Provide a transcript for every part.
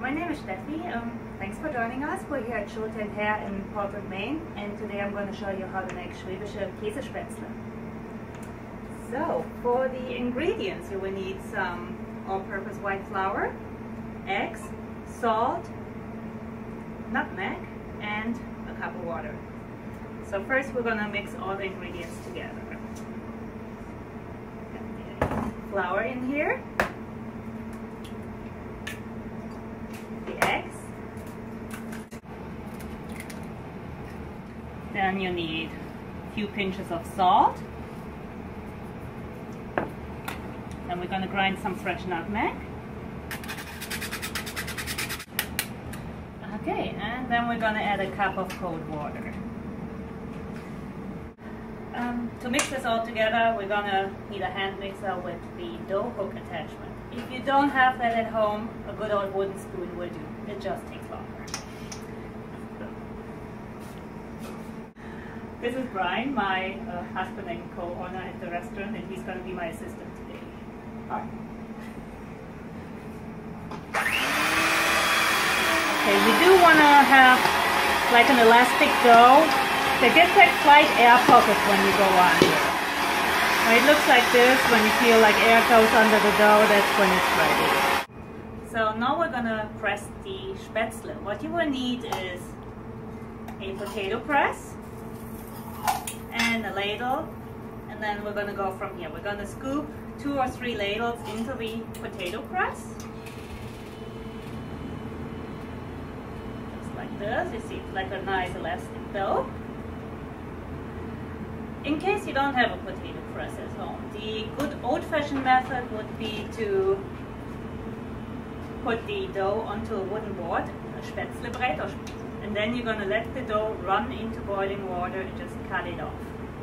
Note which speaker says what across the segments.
Speaker 1: My name is Steffi. Thanks for joining us. We're here at Schulte and Herr in Portland, Maine, and today I'm going to show you how to make Schwäbische Käsespätzle. So, for the ingredients, you will need some all-purpose white flour, eggs, salt, nutmeg, and a cup of water. So first we're going to mix all the ingredients together. Flour in here, the eggs, then you need a few pinches of salt, then we're going to grind some fresh nutmeg. Okay, and then we're going to add a cup of cold water. To mix this all together, we're going to need a hand mixer with the dough hook attachment. If you don't have that at home, a good old wooden spoon will do. It just takes longer. This is Brian, my husband and co-owner at the restaurant, and he's going to be my assistant today. Hi. Okay, we do want to have like an elastic dough. There gets like slight air pockets when you go under. When it looks like this, when you feel like air goes under the dough, that's when it's ready. So now we're gonna press the spatzle. What you will need is a potato press and a ladle, and then we're gonna go from here. We're gonna scoop 2 or 3 ladles into the potato press. Just like this. You see, it's like a nice elastic dough. In case you don't have a potato press at home, the good old-fashioned method would be to put the dough onto a wooden board, a Spätzlebrett, and then you're going to let the dough run into boiling water and just cut it off.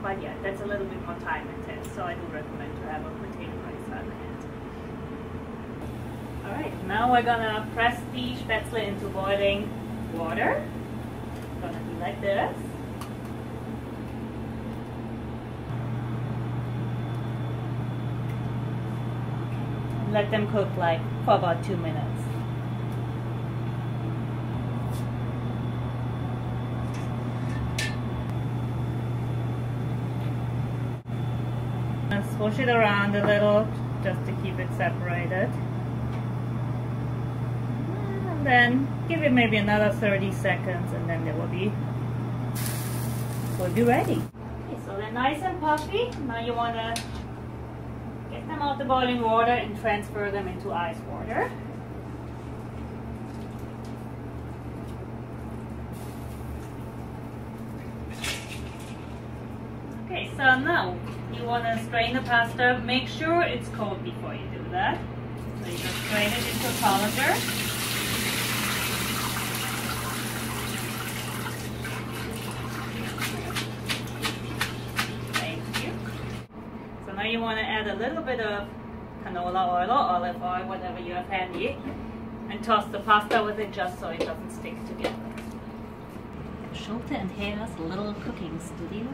Speaker 1: But yeah, that's a little bit more time intense, so I do recommend to have a potato press on hand. Alright, now we're going to press the Spätzle into boiling water. It's going to be like this. Let them cook like for about 2 minutes. And swoosh it around a little just to keep it separated. And then give it maybe another 30 seconds and then they will be ready. Okay, so they're nice and puffy. Now you want to get them out the boiling water and transfer them into ice water. Okay, so now you want to strain the pasta. Make sure it's cold before you do that. So you just strain it into a colander. Now you want to add a little bit of canola oil or olive oil, whatever you have handy, and toss the pasta with it just so it doesn't stick together.
Speaker 2: Schulte and Herr's little cooking studio.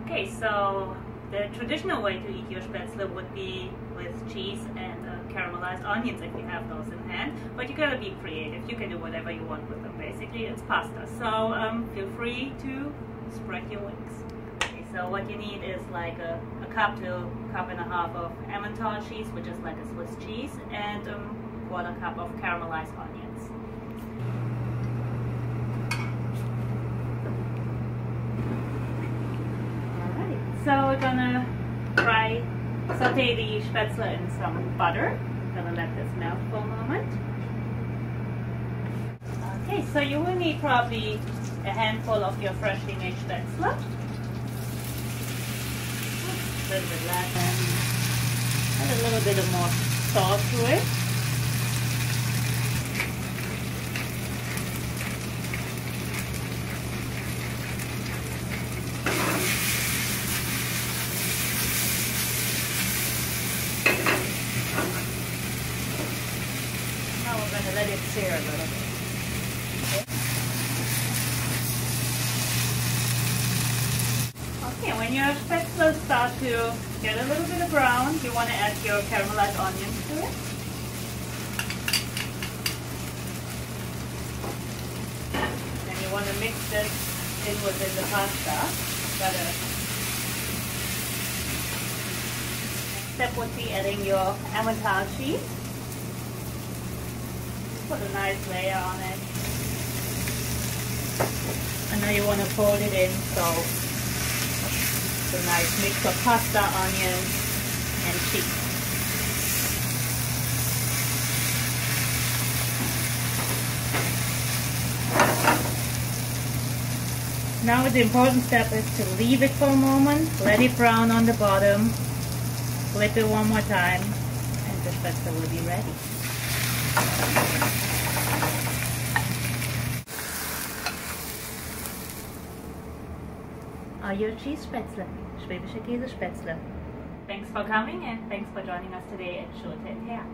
Speaker 1: Okay, so the traditional way to eat your spätzle would be with cheese and caramelized onions if you have those in hand, but you gotta be creative. You can do whatever you want with them. Basically, it's pasta, so feel free to spread your wings. So what you need is like a cup to a cup and a half of Emmental cheese, which is like a Swiss cheese, and 1/4 cup of caramelized onions. Alright, so we're gonna saute the spätzle in some butter. Gonna let this melt for a moment. Okay, so you will need probably a handful of your freshly made spätzle. A little bit less and add a little bit of more salt to it. Now we're going to let it sear a little bit. Okay, when your spätzle start to get a little bit of brown, you want to add your caramelized onions to it. mix this in within the pasta. Next step would be adding your Emmental cheese. Put a nice layer on it. And now you want to fold it in so it's a nice mix of pasta, onions, and cheese. Now the important step is to leave it for a moment, let it brown on the bottom, flip it one more time, and the spatzle will be ready. Are your cheese Spätzle, Schwäbische Käsespätzle. Thanks for coming and thanks for joining us today at Schulte and Herr.